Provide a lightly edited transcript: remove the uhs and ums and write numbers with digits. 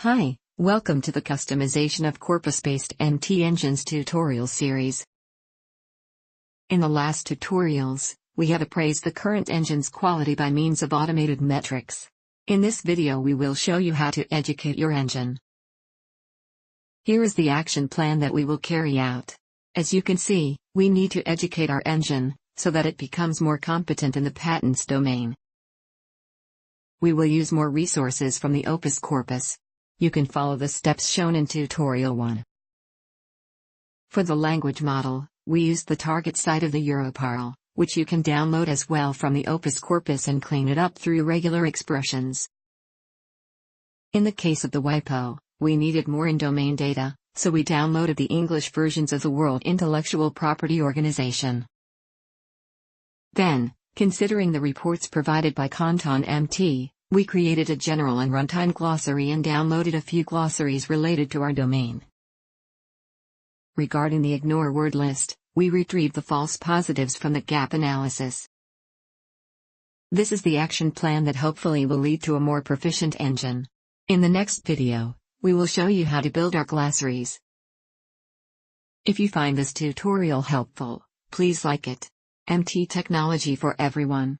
Hi, welcome to the customization of corpus-based MT engines tutorial series. In the last tutorials, we have appraised the current engine's quality by means of automated metrics. In this video we will show you how to educate your engine. Here is the action plan that we will carry out. As you can see, we need to educate our engine, so that it becomes more competent in the patents domain. We will use more resources from the Opus corpus. You can follow the steps shown in Tutorial 1. For the language model, we used the target site of the Europarl, which you can download as well from the Opus corpus and clean it up through regular expressions. In the case of the WIPO, we needed more in-domain data, so we downloaded the English versions of the World Intellectual Property Organization. Then, considering the reports provided by Canton MT, we created a general and runtime glossary and downloaded a few glossaries related to our domain. Regarding the ignore word list, we retrieved the false positives from the gap analysis. This is the action plan that hopefully will lead to a more proficient engine. In the next video, we will show you how to build our glossaries. If you find this tutorial helpful, please like it. MT Technology for everyone.